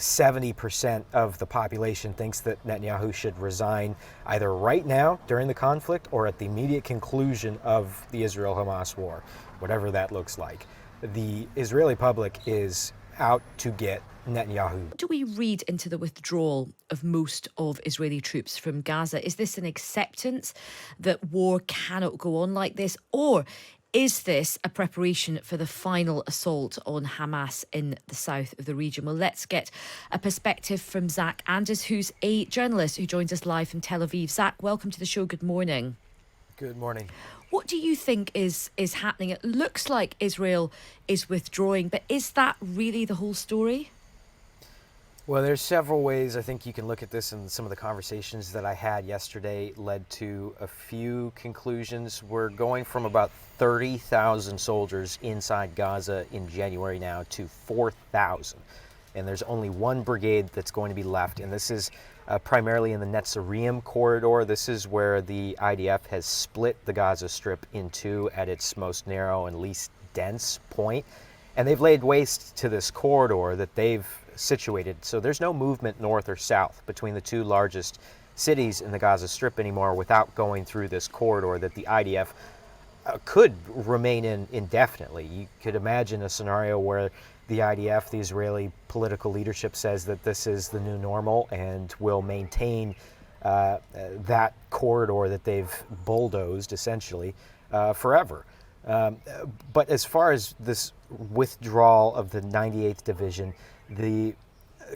70% of the population thinks that Netanyahu should resign either right now during the conflict or at the immediate conclusion of the Israel-Hamas war, whatever that looks like. The Israeli public is out to get Netanyahu. What do we read into the withdrawal of most of Israeli troops from Gaza? Is this an acceptance that war cannot go on like this, or is this a preparation for the final assault on Hamas in the south of the region? Well, let's get a perspective from Zach Anders, who's a journalist who joins us live from Tel Aviv. Zach, welcome to the show. Good morning. Good morning. What do you think is happening? It looks like Israel is withdrawing, but is that really the whole story? Well, there's several ways I think you can look at this, and some of the conversations that I had yesterday led to a few conclusions. We're going from about 30,000 soldiers inside Gaza in January now to 4,000. And there's only one brigade that's going to be left, and this is primarily in the Netzarim corridor. This is where the IDF has split the Gaza Strip in two at its most narrow and least dense point. And they've laid waste to this corridor that they've situated. So there's no movement north or south between the two largest cities in the Gaza Strip anymore without going through this corridor that the IDF could remain in indefinitely. You could imagine a scenario where the IDF, the Israeli political leadership, says that this is the new normal and will maintain that corridor that they've bulldozed essentially forever. But as far as this withdrawal of the 98th Division, the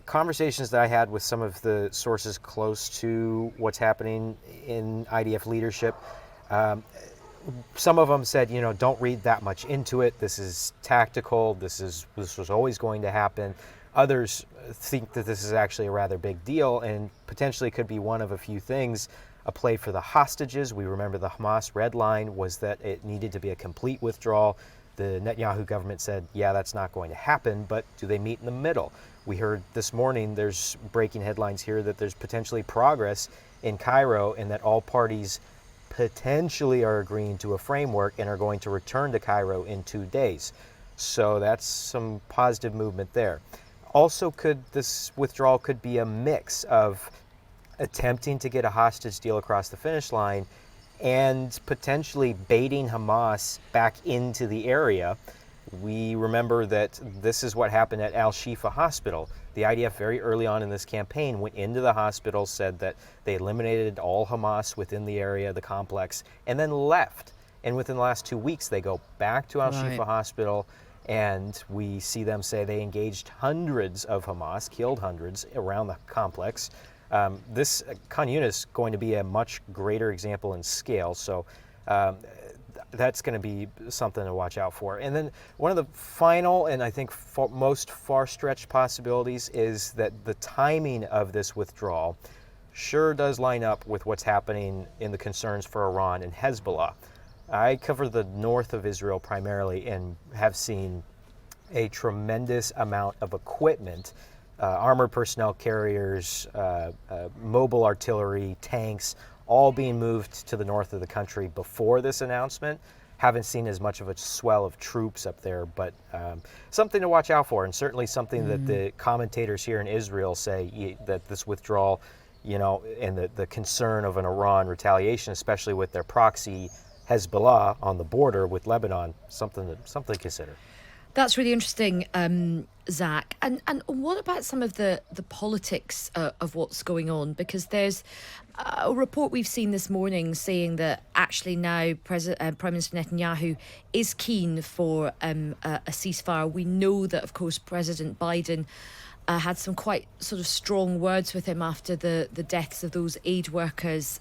conversations that I had with some of the sources close to what's happening in IDF leadership, some of them said, don't read that much into it. This is tactical. This was always going to happen. Others think that this is actually a rather big deal and potentially could be one of a few things. A play for the hostages. We remember the Hamas Red Line was that it needed to be a complete withdrawal. The Netanyahu government said, yeah, that's not going to happen, but do they meet in the middle? We heard this morning, there's breaking headlines here that there's potentially progress in Cairo and that all parties potentially are agreeing to a framework and are going to return to Cairo in 2 days. So that's some positive movement there. Also, this withdrawal could be a mix of attempting to get a hostage deal across the finish line and potentially baiting Hamas back into the area. We remember that this is what happened at Alifa Hospital. The IDF very early on in this campaign went into the hospital, said that they eliminated all Hamas within the area, the complex, and then left. And within the last 2 weeks, they go back to Alifa Hospital, and we see them say they engaged hundreds of Hamas, killed hundreds around the complex. This Khan Yunis is going to be a much greater example in scale, so that's going to be something to watch out for. And then one of the final and I think most far-stretched possibilities is that the timing of this withdrawal sure does line up with what's happening in the concerns for Iran and Hezbollah. I cover the north of Israel primarily and have seen a tremendous amount of equipment, armored personnel carriers, mobile artillery, tanks, all being moved to the north of the country before this announcement. Haven't seen as much of a swell of troops up there, but something to watch out for, and certainly something that the commentators here in Israel say that this withdrawal, and the concern of an Iran retaliation, especially with their proxy Hezbollah on the border with Lebanon, something to consider. That's really interesting, Zach. And what about some of the politics of what's going on? Because there's a report we've seen this morning saying that actually now Prime Minister Netanyahu is keen for a ceasefire. We know that, of course, President Biden had some quite sort of strong words with him after the deaths of those aid workers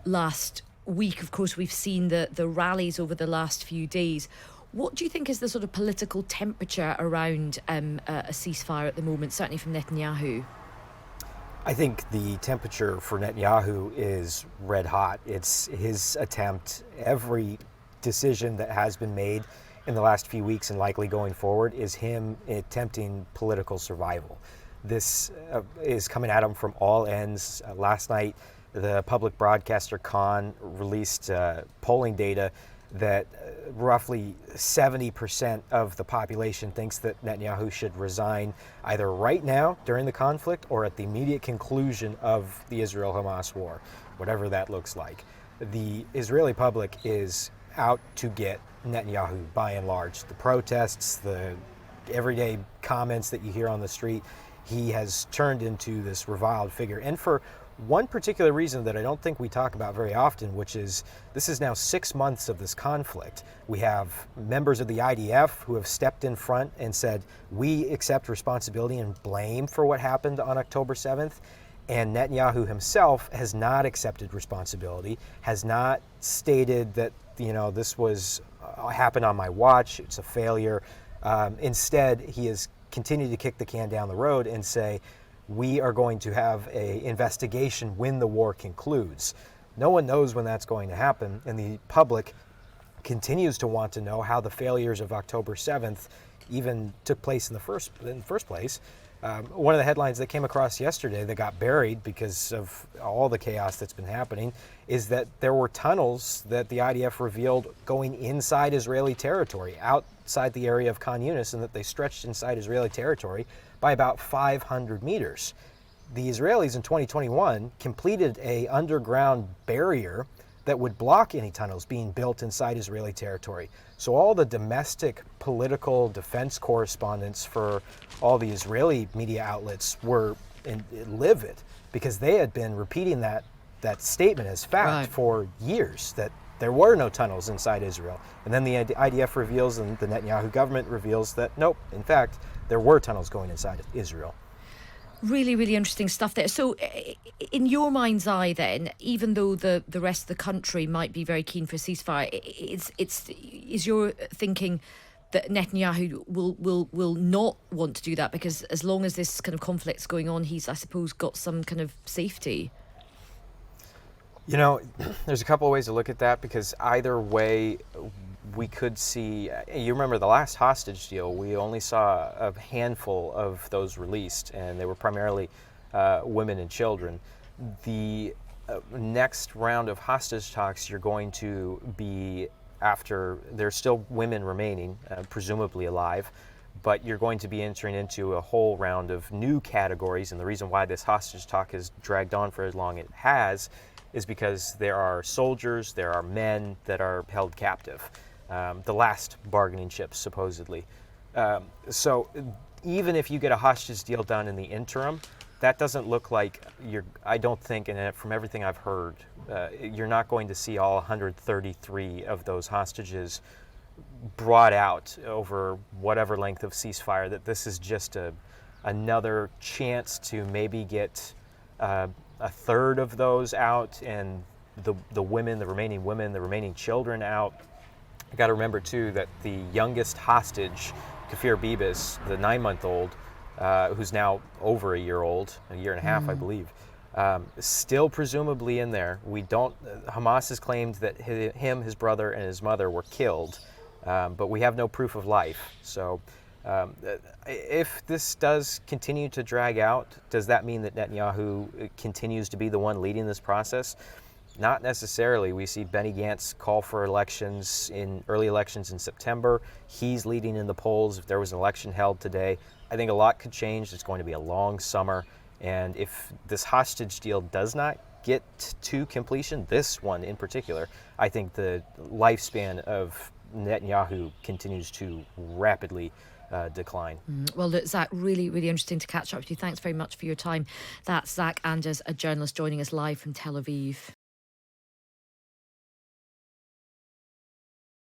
last week. Of course, we've seen the rallies over the last few days. What do you think is the sort of political temperature around a ceasefire at the moment, certainly from Netanyahu? I think the temperature for Netanyahu is red hot. It's his attempt. Every decision that has been made in the last few weeks and likely going forward is him attempting political survival. This is coming at him from all ends. Last night, the public broadcaster Khan released polling data that roughly 70% of the population thinks that Netanyahu should resign either right now during the conflict or at the immediate conclusion of the Israel-Hamas war, whatever that looks like. The Israeli public is out to get Netanyahu by and large. The protests, the everyday comments that you hear on the street, he has turned into this reviled figure. And for one particular reason that I don't think we talk about very often, which is this is now 6 months of this conflict. We have members of the IDF who have stepped in front and said, we accept responsibility and blame for what happened on October 7th. And Netanyahu himself has not accepted responsibility, has not stated that, this was happened on my watch, it's a failure. Instead, he has continued to kick the can down the road and say, we are going to have an investigation when the war concludes. No one knows when that's going to happen, and the public continues to want to know how the failures of October 7th even took place in the first place. One of the headlines that came across yesterday that got buried because of all the chaos that's been happening is that there were tunnels that the IDF revealed going inside Israeli territory, outside the area of Khan Yunis, and that they stretched inside Israeli territory by about 500 meters. The Israelis in 2021 completed an underground barrier that would block any tunnels being built inside Israeli territory. So all the domestic political defense correspondents for all the Israeli media outlets were livid because they had been repeating that statement as fact Right. for years, that there were no tunnels inside Israel. And then the IDF reveals and the Netanyahu government reveals that, nope, in fact, there were tunnels going inside Israel. Really, really interesting stuff there. So, in your mind's eye, then, even though the rest of the country might be very keen for a ceasefire, is your thinking that Netanyahu will not want to do that because as long as this kind of conflict's going on, he's, I suppose, got some kind of safety? There's a couple of ways to look at that because either way, we could see, you remember the last hostage deal, we only saw a handful of those released, and they were primarily women and children. The next round of hostage talks, you're going to be after, there's still women remaining, presumably alive, but you're going to be entering into a whole round of new categories, and the reason why this hostage talk has dragged on for as long as it has is because there are soldiers, there are men that are held captive. The last bargaining chips, supposedly. So even if you get a hostage deal done in the interim, that doesn't look like I don't think, and from everything I've heard, you're not going to see all 133 of those hostages brought out over whatever length of ceasefire, that this is just another chance to maybe get a third of those out and the remaining children out. I got to remember, too, that the youngest hostage, Kafir Bibis, the 9-month-old, who's now over a year and a half, I believe, still presumably in there. Hamas has claimed that his brother, and his mother were killed, but we have no proof of life. So if this does continue to drag out, does that mean that Netanyahu continues to be the one leading this process? Not necessarily. We see Benny Gantz call for early elections in September. He's leading in the polls. If there was an election held today, I think a lot could change. It's going to be a long summer. And if this hostage deal does not get to completion, this one in particular, I think the lifespan of Netanyahu continues to rapidly decline. Well, look, Zach, really, really interesting to catch up with you. Thanks very much for your time. That's Zach Anders, a journalist joining us live from Tel Aviv.